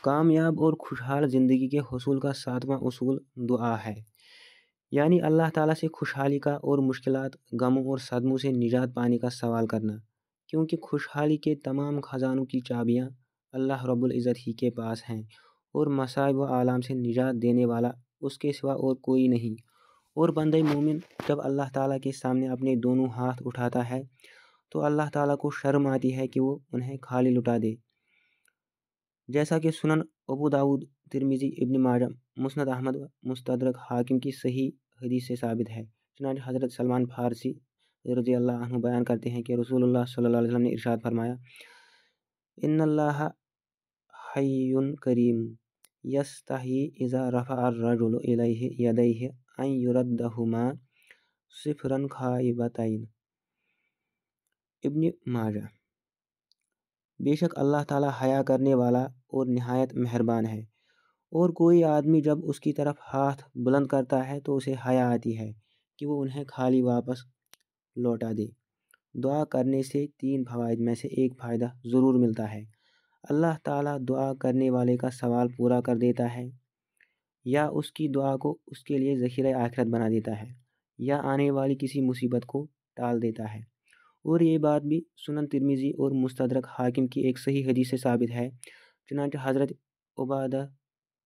کامیاب اور خوشحال زندگی کے حصول کا 7واں اصول دعا ہے، یعنی اللہ تعالیٰ سے خوشحالی کا اور مشکلات، غموں اور صدموں سے نجات پانے کا سوال کرنا، کیونکہ خوشحالی کے تمام خزانوں کی چابیاں اللہ رب العزت ہی کے پاس ہیں اور مصائب و آلام سے نجات دینے والا اس کے سوا اور کوئی نہیں۔ اور بندہ مومن جب اللہ تعالیٰ کے سامنے اپنے دونوں ہاتھ اٹھاتا ہے تو اللہ تعالیٰ کو شرم آتی ہے کہ وہ انہیں خالی لٹا دے، جیسا کہ سنن ابو داؤد، ترمذی، ابن ماجہ، مسند احمد، مستدرک حاکم کی صحیح حدیث سے ثابت ہے۔ چنانچہ حضرت سلمان فارسی رضی اللہ عنہ بیان کرتے ہیں کہ رسول اللہ صلی اللہ علیہ وسلم نے ارشاد فرمایا، ان اللہ حی کریم یستحی اذا رفع الرجل الیہ یدیہ ان یردہما صفرا خائبتین۔ ابن ماجہ۔ بے شک اللہ تعالیٰ حیا کرنے والا اور نہایت مہربان ہے، اور کوئی آدمی جب اس کی طرف ہاتھ بلند کرتا ہے تو اسے حیا آتی ہے کہ وہ انہیں خالی واپس لوٹا دے۔ دعا کرنے سے 3 فوائد میں سے ایک فائدہ ضرور ملتا ہے۔ اللہ تعالیٰ دعا کرنے والے کا سوال پورا کر دیتا ہے، یا اس کی دعا کو اس کے لیے ذخیرہ آخرت بنا دیتا ہے، یا آنے والی کسی مصیبت کو ٹال دیتا ہے۔ اور یہ بات بھی سنن ترمذی اور مستدرک حاکم کی ایک صحیح حدیث سے ثابت ہے۔ چنانچہ حضرت عبادہ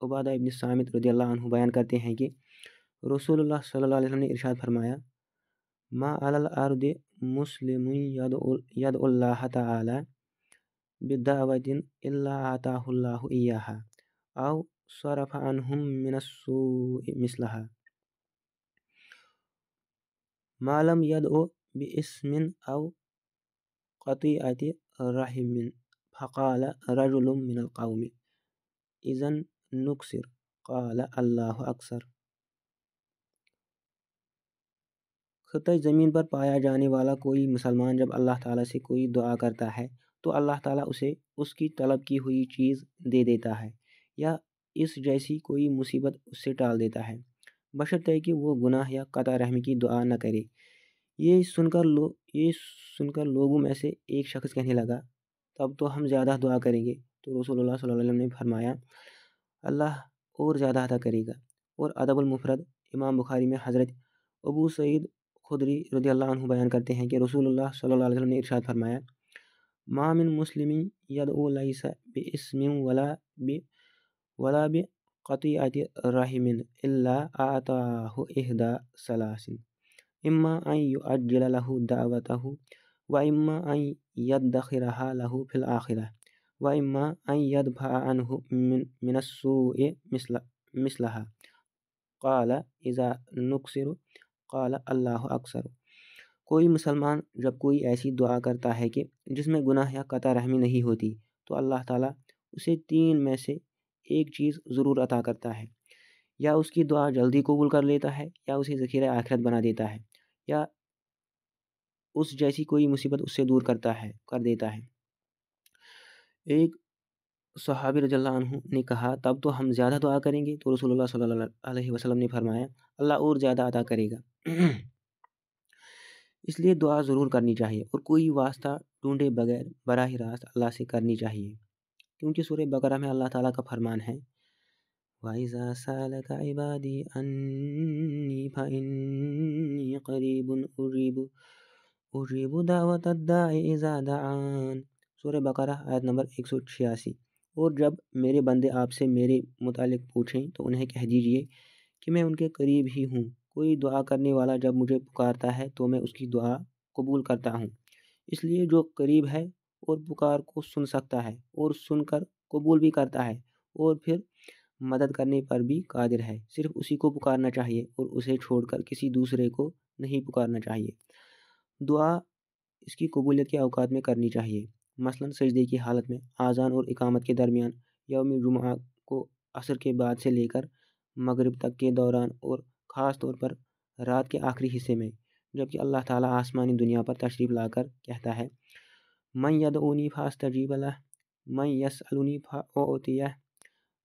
ابن صامت رضی اللہ عنہ بیان کرتے ہیں کہ رسول اللہ صلی اللہ علیہ وسلم نے ارشاد فرمایا، ما علی الارض مسلم یدعو اللہ تعالی بدعوۃ الا آتاہ اللہ ایہا او صرف عنہم من السوء مثلہا ما لم يدعو باسم او قطیعۃ رحم۔ فقال رجل من القوم اذن نکسر، قال اللہ اکثر۔ خطۂ زمین پر پایا جانے والا کوئی مسلمان جب اللہ تعالیٰ سے کوئی دعا کرتا ہے تو اللہ تعالیٰ اسے اس کی طلب کی ہوئی چیز دے دیتا ہے، یا اس جیسی کوئی مصیبت اس سے ٹال دیتا ہے، بشرطے کہ وہ گناہ یا قطع رحمی کی دعا نہ کرے۔ یہ سن کر لوگوں میں سے ایک شخص کہنے لگا، تب تو ہم زیادہ دعا کریں گے۔ تو رسول اللہ صلی اللہ علیہ وسلم نے فرمایا، اللہ اور زیادہ عطا کرے گا۔ اور ادب المفرد امام بخاری میں حضرت ابو سعید خدری رضی اللہ عنہ بیان کرتے ہیں کہ رسول اللہ صلی اللہ علیہ وسلم نے ارشاد فرمایا، ما من مسلم یدعو لیس باسم ولا بقطیعۃ رحم الا اعطاہ احدی ثلاث، اما ان یعجل له دعوتہ واما ان یدخرها له فی الآخرہ واما ان یدفع عنہ من السوء مثلہا۔ قال اذا نکسر، قال اللہ اکثر۔ کوئی مسلمان جب کوئی ایسی دعا کرتا ہے کہ جس میں گناہ یا قطع رحمی نہیں ہوتی تو اللہ تعالیٰ اسے 3 میں سے ایک چیز ضرور عطا کرتا ہے، یا اس کی دعا جلدی قبول کر لیتا ہے، یا اسے ذخیرہ آخرت بنا دیتا ہے، یا اس جیسی کوئی مصیبت اس سے دور کر دیتا ہے۔ ایک صحابی رضی اللہ عنہ نے کہا، تب تو ہم زیادہ دعا کریں گے۔ تو رسول اللہ صلی اللہ علیہ وسلم نے فرمایا، اللہ اور زیادہ عطا کرے گا۔ اس لیے دعا ضرور کرنی چاہیے اور کوئی واسطہ ڈھونڈے بغیر براہ راست اللہ سے کرنی چاہیے، کیونکہ سورہ بقرہ میں اللہ تعالیٰ کا فرمان ہے، وَإِذَا سَأَلَكَ عِبَادِي أَنِّي فَإِنِّي قَرِيبٌ أُجِيبُ دَعْوَةَ الدَّاعِ إِذَا دَعَانِ۔ سورہ بقرہ آیت نمبر 186۔ اور جب میرے بندے آپ سے میرے متعلق پوچھیں تو انہیں کہہ دیجئے کہ میں ان کے قریب ہی ہوں، کوئی دعا کرنے والا جب مجھے پکارتا ہے تو میں اس کی دعا قبول کرتا ہوں۔ اس لیے جو قریب ہے اور پکار کو سن سکتا ہے اور سن کر قبول بھی کرتا ہے اور پھر مدد کرنے پر بھی قادر ہے، صرف اسی کو پکارنا چاہیے اور اسے چھوڑ کر کسی دوسرے کو نہیں پکارنا چاہیے۔ دعا اس کی قبولیت کے اوقات میں کرنی چاہیے، مثلاً سجدے کی حالت میں، اذان اور اقامت کے درمیان، یوم جمعہ کو عصر کے بعد سے لے کر مغرب تک کے دوران، اور خاص طور پر رات کے آخری حصے میں، جبکہ اللہ تعالیٰ آسمانی دنیا پر تشریف لا کر کہتا ہے، من یدعونی فاستجیب لہ، من یسألنی فاعطیہ،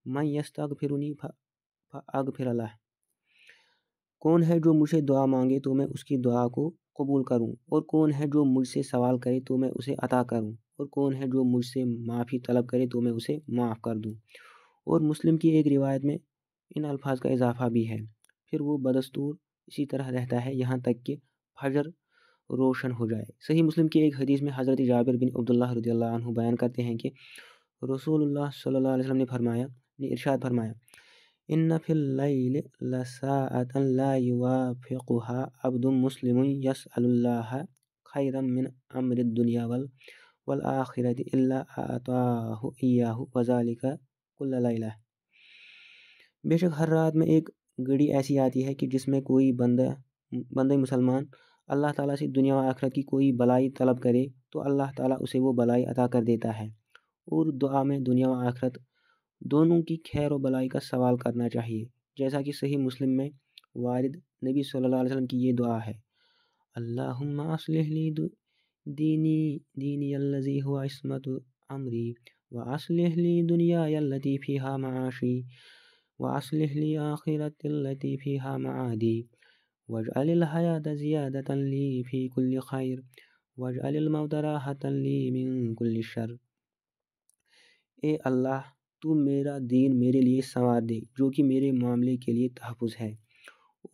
من یستغفرنی فاغفر لہ۔ کون ہے جو مجھ سے دعا مانگے تو میں اس کی دعا کو قبول کروں، اور کون ہے جو مجھ سے سوال کرے تو میں اسے عطا کروں، اور کون ہے جو مجھ سے معافی طلب کرے تو میں اسے معاف کر دوں۔ اور مسلم کی ایک روایت میں ان الفاظ کا اضافہ بھی ہے، پھر وہ بدستور اسی طرح رہتا ہے یہاں تک کہ فجر روشن ہو جائے۔ صحیح مسلم کی ایک حدیث میں حضرت جابر بن عبداللہ رضی اللہ عنہ بیان کرتے ہیں کہ رسول اللہ صلی اللہ علیہ وسلم نے ارشاد فرمایا، ان فی اللیل لساعة لا یوافقها عبد مسلم یسأل اللہ خیرا من امر الدنیا والآخرۃ الا اعطاہ ایاہ وذلک کل لیلہ۔ بے شک ہر رات میں ایک گھڑی ایسی آتی ہے کہ جس میں کوئی بندہ مسلمان اللہ تعالیٰ سے دنیا و آخرت کی کوئی بلائی طلب کرے تو اللہ تعالیٰ اسے وہ بلائی عطا کر دیتا ہے، اور دعا میں دنیا و آخرت دونوں کی خیر و بلائی کا سوال کرنا چاہیے، جیسا کہ صحیح مسلم میں وارد نبی صلی اللہ علیہ وسلم کی یہ دعا ہے، اللہم اصلح لی دینی الذی هو عصمت امری واصلح لی دنیای التی فیہا معاشی واصلح لی آخرتی التی فیہا معادی واجعل الحیاة زیادة لی فی کل خیر واجعل الموت راحة لی من کل شر۔ اے اللہ، تو میرا دین میرے لیے سنوار دے جو کہ میرے معاملے کے لیے تحفظ ہے،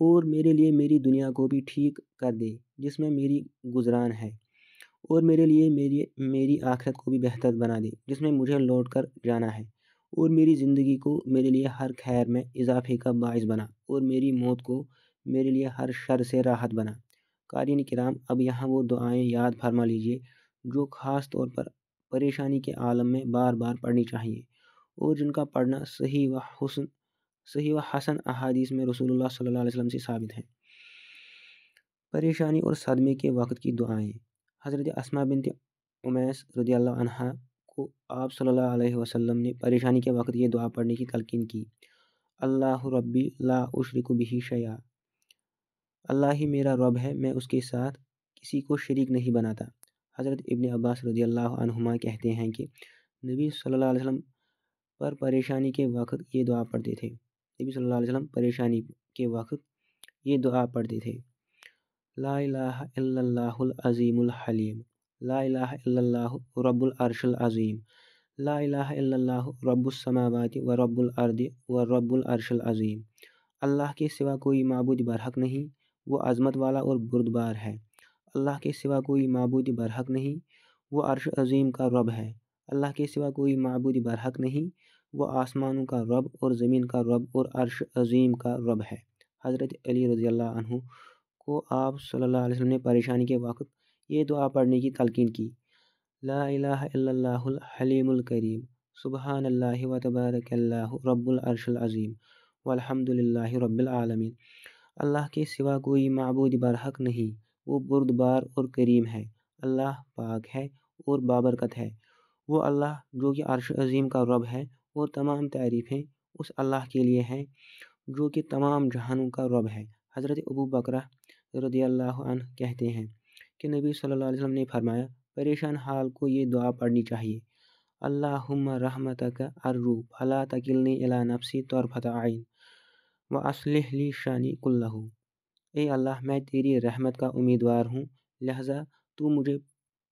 اور میرے لیے میری دنیا کو بھی ٹھیک کر دے جس میں میری گزران ہے، اور میرے لیے میری آخرت کو بھی بہتر بنا دے جس میں مجھے لوٹ کر جانا ہے، اور میری زندگی کو میرے لیے ہر خیر میں اضافے کا باعث بنا، اور میری موت کو میرے لیے ہر شر سے راحت بنا۔ قارئین کرام، اب یہاں وہ دعائیں یاد فرما لیجئے جو خاص طور پر پریشانی کے عالم میں بار بار پڑھنی چاہیے، اور جن کا پڑھنا صحیح و حسن احادیث میں رسول اللہ صلی اللہ علیہ وسلم سے ثابت ہے۔ پریشانی اور صدمے کے وقت کی دعائیں۔ حضرت اسماء بنت امیس رضی اللہ عنہا کو آپ صلی اللہ علیہ وسلم نے پریشانی کے وقت یہ دعا پڑھنے کی تلقین کی، اللہ ربی لا اشرک بہ شیئا، اللہ ہی میرا رب ہے، میں اس کے ساتھ کسی کو شریک نہیں بناتا۔ حضرت ابن عباس رضی اللہ عنہما کہتے ہیں کہ نبی صلی اللہ علیہ وسلم پر پریشانی کے وقت یہ دعا پڑھتے تھے، نبی صلی اللہ علیہ وسلم پریشانی کے وقت یہ دعا پڑھتے تھے، لا الہ الا اللہ العظیم الحلیم، لا الہ الا اللہ رب العرش العظیم، لا الہ الا اللہ رب السماوات و رب الارض و رب العرش العظیم۔ اللہ کے سوا کوئی معبود برحق نہیں، وہ عظمت والا اور بردبار ہے۔ اللہ کے سوا کوئی معبود برحق نہیں، وہ عرش عظیم کا رب ہے۔ اللہ کے سوا کوئی معبود برحق نہیں، وہ آسمانوں کا رب اور زمین کا رب اور عرش عظیم کا رب ہے۔ حضرت علی رضی اللہ عنہ کو آپ صلی اللہ علیہ وسلم نے پریشانی کے وقت یہ دعا پڑھنے کی تلقین کی، لا الہ الا اللہ الحلیم الکریم، سبحان اللہ و تبارک اللہ رب العرش العظیم والحمد للہ رب العالمین۔ اللہ کے سوا کوئی معبود برحق نہیں، وہ بردبار اور کریم ہے، اللہ پاک ہے اور بابرکت ہے، وہ اللہ جو کہ عرش عظیم کا رب ہے، اور تمام تعریفیں اس اللہ کے لیے ہیں جو کہ تمام جہانوں کا رب ہے۔ حضرت ابو بکرہ رضی اللہ عنہ کہتے ہیں کہ نبی صلی اللہ علیہ وسلم نے فرمایا، پریشان حال کو یہ دعا پڑھنی چاہیے، اللہم رحمتک ارجو فلا تکلنی الی نفسی طرفۃ عین واصلح لی شانی کلہ۔ اے اللہ، میں تیری رحمت کا امیدوار ہوں، لہذا تو مجھے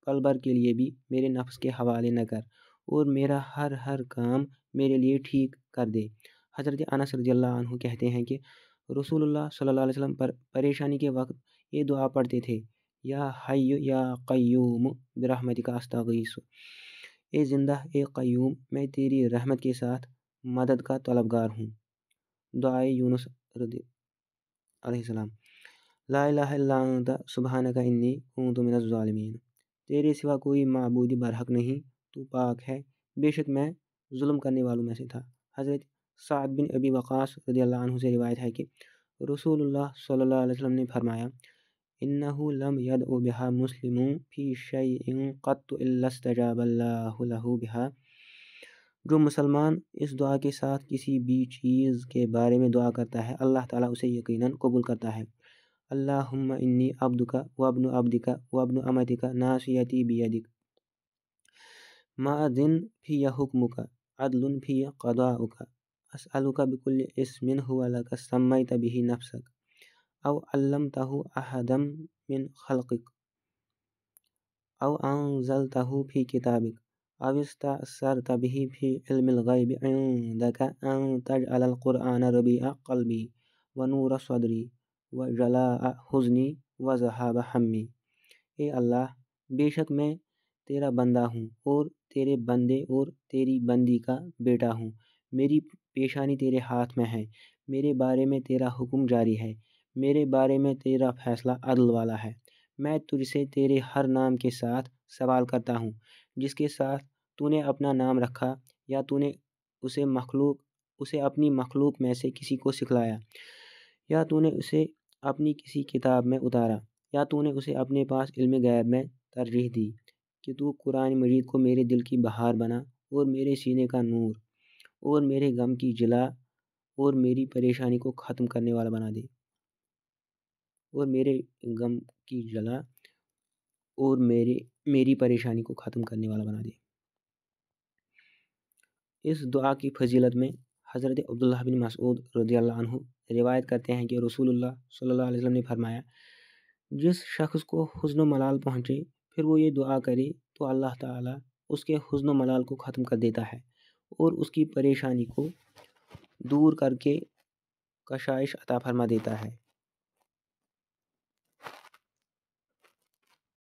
پل بھر کے لیے بھی میرے نفس کے حوالے نہ کر، اور میرا ہر کام میرے لیے ٹھیک کر دے۔ حضرت انس رضی اللہ عنہ کہتے ہیں کہ رسول اللہ صلی اللہ علیہ وسلم پر پریشانی کے وقت یہ دعا پڑھتے تھے، یا حی یا قیوم برحمتک استغیث، اے زندہ اے قیوم، میں تیری رحمت کے ساتھ مدد کا طلبگار ہوں۔ دعائے یونس علیہ السلام، لا الہ الا انت سبحانک انی کنت من الظالمین، تیرے سوا کوئی معبود برحق نہیں، تو پاک ہے، بے شک میں ظلم کرنے والوں میں سے تھا۔ حضرت سعد بن ابی وقاص رضی اللہ عنہ سے روایت ہے کہ رسول اللہ صلی اللہ علیہ وسلم نے فرمایا، انہ لم یدع بہا مسلم فی شیء قط الا استجاب اللہ لہ بہا، جو مسلمان اس دعا کے ساتھ کسی بھی چیز کے بارے میں دعا کرتا ہے، اللہ تعالیٰ اسے یقیناً قبول کرتا ہے۔ اللہم انی عبدک و ابن عبدک و ابن امتک ناصیتی بیدک، ماضٍ فی حکمک عدل فی قضاؤک، اسألک بکل اسم هو لک سمیت بہ نفسک او علمتہ احدا من خلقک او انزلتہ فی کتابک أو استأثرت به في علم الغيب عندك أن تجعل القرآن ربيع قلبي ونور صدری وجلاء حزنی وذهاب ہمی۔ اے اللہ، بے شک میں تیرا بندہ ہوں اور تیرے بندے اور تیری بندی کا بیٹا ہوں۔ میری پیشانی تیرے ہاتھ میں ہے، میرے بارے میں تیرا حکم جاری ہے، میرے بارے میں تیرا فیصلہ عدل والا ہے۔ میں تجھ سے تیرے ہر نام کے ساتھ سوال کرتا ہوں جس کے ساتھ تو نے اپنا نام رکھا، یا تو نے اسے اپنی مخلوق میں سے کسی کو سکھلایا، یا تو نے اسے اپنی کسی کتاب میں اتارا، یا تو نے اسے اپنے پاس علم غیب میں ترجیح دی کہ تو قرآن مجید کو میرے دل کی بہار بنا اور میرے سینے کا نور اور میرے غم کی جلا اور میری پریشانی کو ختم کرنے والا بنا دے، اور میرے غم کی جلا اور میری پریشانی کو ختم کرنے والا بنا دے۔ اس دعا کی فضیلت میں حضرت عبداللہ بن مسعود رضی اللہ عنہ روایت کرتے ہیں کہ رسول اللہ صلی اللہ علیہ وسلم نے فرمایا، جس شخص کو حزن و ملال پہنچے پھر وہ یہ دعا کرے تو اللہ تعالیٰ اس کے حزن و ملال کو ختم کر دیتا ہے اور اس کی پریشانی کو دور کر کے کشائش عطا فرما دیتا ہے۔